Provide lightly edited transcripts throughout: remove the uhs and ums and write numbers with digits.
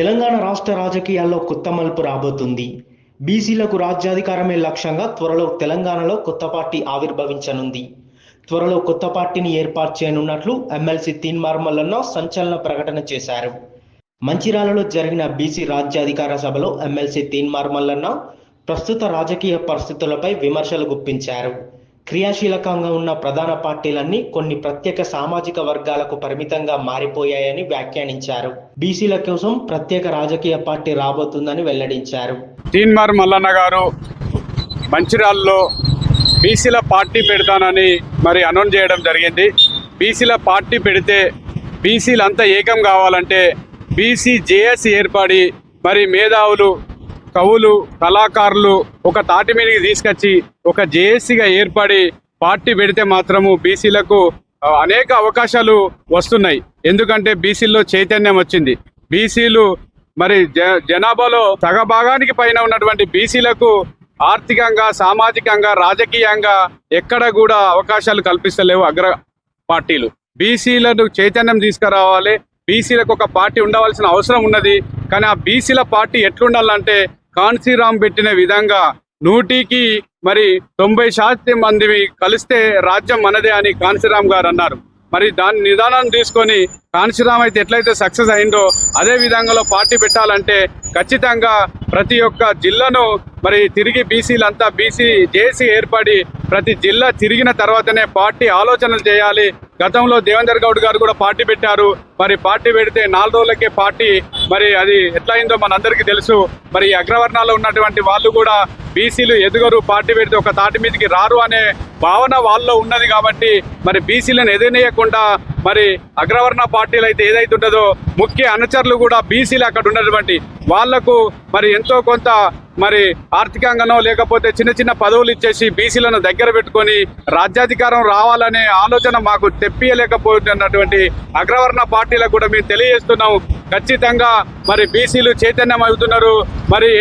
తెలంగాణ రాష్ట్ర రాజకీయాల్లో కొత్త మలుపు రాబోతుంది. బీసీలకు రాజ్యాధికారమే లక్ష్యంగా త్వరలో తెలంగాణలో కొత్త పార్టీ ఆవిర్భవించనుంది. త్వరలో కొత్త పార్టీని ఏర్పాటు చేయనున్నట్లు ఎమ్మెల్సీ తీన్మార్ మల్లన్న సంచలన ప్రకటన చేశారు. మంచిర్యాలలో జరిగిన బీసీ రాజ్యాధికార సభలో ఎమ్మెల్సీ తీన్మార్ మల్లన్న ప్రస్తుత రాజకీయ పరిస్థితులపై విమర్శలు గుప్పించారు. క్రియాశీలకంగా ఉన్న ప్రధాన పార్టీలన్నీ కొన్ని ప్రత్యేక సామాజిక వర్గాలకు పరిమితంగా మారిపోయాయని వ్యాఖ్యానించారు. బీసీల కోసం ప్రత్యేక రాజకీయ పార్టీ రాబోతుందని వెల్లడించారు. తీన్మార్ మల్లన్న గారు మంచిర్యాలలో బీసీల పార్టీ పెడతానని అనౌన్స్ చేయడం జరిగింది. బీసీల పార్టీ పెడితే బీసీలంతా ఏకం కావాలంటే బీసీ జేఏసీ ఏర్పడి మేధావులు, కవులు, కళాకారులు ఒక తాటి మీదకి తీసుకొచ్చి ఒక జేఏసీగా ఏర్పడి పార్టీ పెడితే మాత్రము బీసీలకు అనేక అవకాశాలు వస్తున్నాయి. ఎందుకంటే బీసీల్లో చైతన్యం వచ్చింది. బీసీలు జనాభాలో సగభాగానికి పైన ఉన్నటువంటి బీసీలకు ఆర్థికంగా, సామాజికంగా, రాజకీయంగా ఎక్కడ కూడా అవకాశాలు కల్పిస్తలేవు అగ్ర పార్టీలు. బీసీలను చైతన్యం తీసుకురావాలి. బీసీలకు ఒక పార్టీ ఉండవలసిన అవసరం ఉన్నది. కానీ ఆ బీసీల పార్టీ ఎట్లుండాలంటే కాన్సీరామ్ పెట్టిన విధంగా 100కి 90% మంది కలిస్తే రాజ్యం మనదే అని కాన్సీరామ్ గారు అన్నారు. దాని నిదానం తీసుకొని కాన్సీరామ్ అయితే ఎట్లయితే సక్సెస్ అయిందో అదే విధంగా పార్టీ పెట్టాలంటే ఖచ్చితంగా ప్రతి ఒక్క జిల్లాను తిరిగి బీసీలంతా బీసీ జేసీ ఏర్పడి ప్రతి జిల్లా తిరిగిన తర్వాతనే పార్టీ ఆలోచనలు చేయాలి. గతంలో దేవేందర్ గౌడ్ గారు కూడా పార్టీ పెట్టారు. పార్టీ పెడితే 4 రోజులకే పార్టీ అది ఎట్లయిందో మనందరికీ తెలుసు. ఈ అగ్రవర్ణాల్లో ఉన్నటువంటి వాళ్ళు కూడా బీసీలు ఎదుగరు, పార్టీ పెడితే ఒక తాటి మీదకి రారు అనే భావన వాళ్ళలో ఉన్నది. కాబట్టి బీసీలను ఎదునేయకుండా అగ్రవర్ణ పార్టీలు అయితే ఏదైతే ఉంటుందో ముఖ్య అనుచరులు కూడా బీసీలు అక్కడ ఉన్నటువంటి వాళ్లకు ఎంతో కొంత ఆర్థికంగానో లేకపోతే చిన్న చిన్న పదవులు ఇచ్చేసి బీసీలను దగ్గర పెట్టుకొని రాజ్యాధికారం రావాలనే ఆలోచన మాకు తెప్పియలేకపోతున్నటువంటి అగ్రవర్ణ పార్టీలకు కూడా మేము తెలియజేస్తున్నాం. ఖచ్చితంగా బీసీలు చైతన్యం అవుతున్నారు.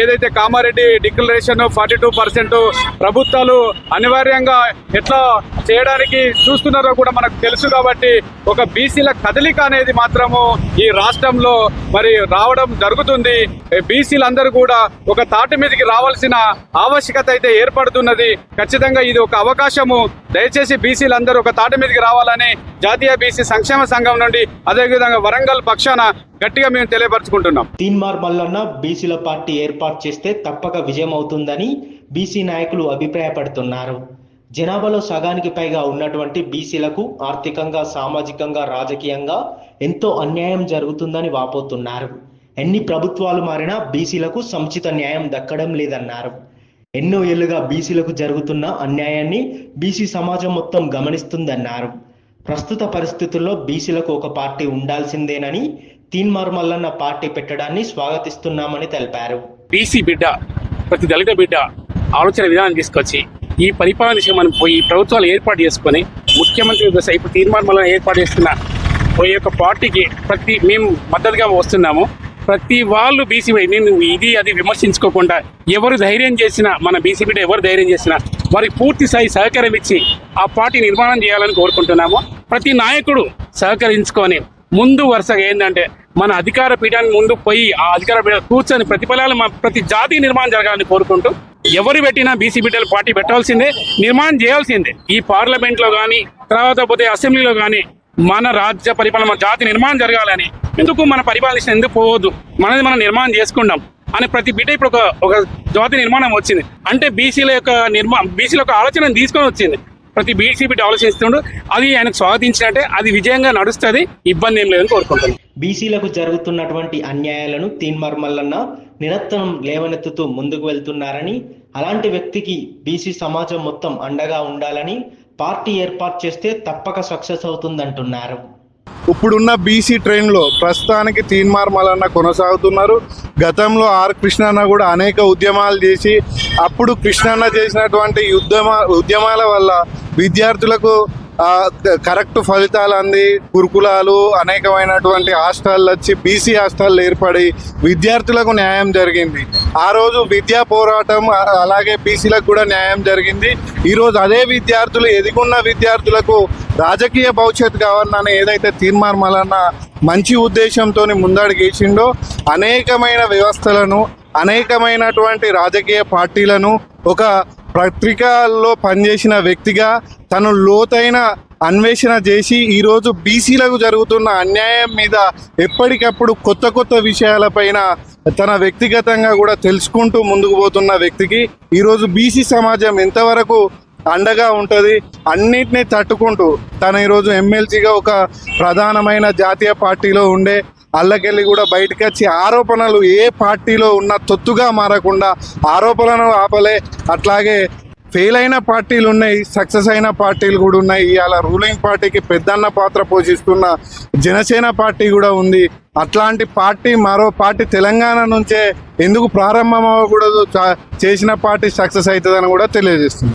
ఏదైతే కామారెడ్డి డిక్లరేషన్ 42% ప్రభుత్వాలు అనివార్యంగా ఎట్లా చేయడానికి చూస్తున్నారో కూడా మనకు తెలుసు. కాబట్టి ఒక బీసీల కదలిక అనేది మాత్రము ఈ రాష్ట్రంలో రావడం జరుగుతుంది. బీసీలందరూ కూడా ఒక తాటి మీదకి రావాల్సిన ఆవశ్యకత అయితే ఏర్పడుతున్నది. ఖచ్చితంగా ఇది ఒక అవకాశము. దయచేసి బీసీలందరూ ఒక తాటి మీదకి రావాలని జాతీయ బీసీ సంక్షేమ సంఘం నుండి అదేవిధంగా వరంగల్ పక్షాన గట్టిగా మేము తెలియపరచుకుంటున్నాం. తీన్మార్ మల్లన్న బీసీల పార్టీ ఏర్పాటు చేస్తే తప్పక విజయం అవుతుందని బీసీ నాయకులు అభిప్రాయపడుతున్నారు. జనాభాలో సగానికి పైగా ఉన్నటువంటి బీసీలకు ఆర్థికంగా, సామాజికంగా, రాజకీయంగా ఎంతో అన్యాయం జరుగుతుందని వాపోతున్నారు. ఎన్ని ప్రభుత్వాలు మారినా బీసీలకు సముచిత న్యాయం దక్కడం లేదన్నారు. ఎన్నో ఏళ్లుగా బీసీలకు జరుగుతున్న అన్యాయాన్ని బీసీ సమాజం మొత్తం గమనిస్తుందన్నారు. ప్రస్తుత పరిస్థితుల్లో బీసీలకు ఒక పార్టీ ఉండాల్సిందేనని తీన్మార్ మల్లన్న పార్టీ పెట్టడాన్ని స్వాగతిస్తున్నామని తెలిపారు. బీసీ బిడ్డ, ప్రతి దళిత బిడ్డ ఆలోచన విధానం తీసుకొచ్చి ఈ పరిపాలన దిశ మనం పోయి ప్రభుత్వాలు ఏర్పాటు చేసుకొని ముఖ్యమంత్రి దశ ఇప్పుడు తీన్మార్ మల్లన్న ఏర్పాటు చేస్తున్న ఈ యొక్క పార్టీకి మేము మద్దతుగా వస్తున్నాము. ప్రతి వాళ్ళు బీసీ నేను ఇది అది విమర్శించుకోకుండా ఎవరు ధైర్యం చేసినా, మన బీసీ బిడ్డ ఎవరు ధైర్యం చేసినా వారికి పూర్తి స్థాయి సహకారం ఇచ్చి ఆ పార్టీ నిర్మాణం చేయాలని కోరుకుంటున్నాము. ప్రతి నాయకుడు సహకరించుకొని ముందు వరుసగా ఏంటంటే మన అధికార పీఠానికి ముందు పోయి ఆ అధికార పీఠం కూర్చొని ప్రతిఫలాలు ప్రతి జాతి నిర్మాణం జరగాలని కోరుకుంటూ ఎవరు పెట్టినా బీసీ బిడ్డలు పార్టీ పెట్టాల్సిందే, నిర్మాణం చేయాల్సిందే. ఈ పార్లమెంట్లో కానీ తర్వాత పోతే అసెంబ్లీలో కానీ మన రాజ్య పరిపాలన, మన జాతి నిర్మాణం జరగాలని, ఎందుకు మన పరిపాలన ఎందుకు పోవద్దు, మనది మనం నిర్మాణం చేసుకుంటాం అని ప్రతి బిడ్డ ఇప్పుడు ఒక జాతి నిర్మాణం వచ్చింది. అంటే బీసీల యొక్క ఆలోచన తీసుకొని వచ్చింది. ప్రతి బీసీ బిడ్డ ఆలోచిస్తుండు. అది ఆయనకు స్వాగతించినట్టే, అది విజయంగా నడుస్తుంది, ఇబ్బంది ఏం లేదని కోరుకుంటున్నాను. బీసీలకు జరుగుతున్నటువంటి అన్యాయాలను తీన్మార్ మల్లన్న నిరంతరం లేవనెత్తుతూ ముందుకు వెళ్తున్నారని, అలాంటి వ్యక్తికి బీసీ సమాజం మొత్తం అండగా ఉండాలని, పార్టీ ఏర్పాటు చేస్తే తప్పక సక్సెస్ అవుతుందంటున్నారు. ఇప్పుడున్న బీసీ ట్రైన్లో ప్రస్తుతానికి తీన్మార్ మల్లన్న కొనసాగుతున్నారు. గతంలో ఆర్ కృష్ణన్న కూడా అనేక ఉద్యమాలు చేసి అప్పుడు కృష్ణన్న చేసినటువంటి ఉద్యమాల వల్ల విద్యార్థులకు కరెక్ట్ ఫలితాలు అంది, గురుకులాలు అనేకమైనటువంటి హాస్టళ్ళు వచ్చి బీసీ హాస్టళ్ళు ఏర్పడి విద్యార్థులకు న్యాయం జరిగింది. ఆ రోజు విద్యా పోరాటం అలాగే బీసీలకు కూడా న్యాయం జరిగింది. ఈరోజు అదే విద్యార్థులు, ఎదిగున్న విద్యార్థులకు రాజకీయ భవిష్యత్తు కావాలని ఏదైతే తీన్మార్ మల్లన్న మంచి ఉద్దేశంతో ముందడుగేసిండో అనేకమైన వ్యవస్థలను, అనేకమైనటువంటి రాజకీయ పార్టీలను ఒక పత్రికల్లో పనిచేసిన వ్యక్తిగా తను లోతైన అన్వేషణ చేసి ఈరోజు బీసీలకు జరుగుతున్న అన్యాయం మీద ఎప్పటికప్పుడు కొత్త కొత్త విషయాలపైన తన వ్యక్తిగతంగా కూడా తెలుసుకుంటూ ముందుకు పోతున్న వ్యక్తికి ఈరోజు బీసీ సమాజం ఎంతవరకు అండగా ఉంటుంది, అన్నిటినీ తట్టుకుంటూ తను ఈరోజు ఎమ్మెల్సీగా ఒక ప్రధానమైన జాతీయ పార్టీలో ఉండే అల్లకెళ్ళి కూడా బయటకు వచ్చి ఆరోపణలు ఏ పార్టీలో ఉన్న తొత్తుగా మారకుండా ఆరోపణలు ఆపలే. అట్లాగే ఫెయిల్ అయిన పార్టీలు ఉన్నాయి, సక్సెస్ అయిన పార్టీలు కూడా ఉన్నాయి. ఇవాళ రూలింగ్ పార్టీకి పెద్దన్న పాత్ర పోషిస్తున్న జనసేన పార్టీ కూడా ఉంది. అట్లాంటి పార్టీ మరో పార్టీ తెలంగాణ నుంచే ఎందుకు ప్రారంభం అవ్వకూడదు, చేసిన పార్టీ సక్సెస్ అవుతుందని కూడా తెలియజేస్తుంది.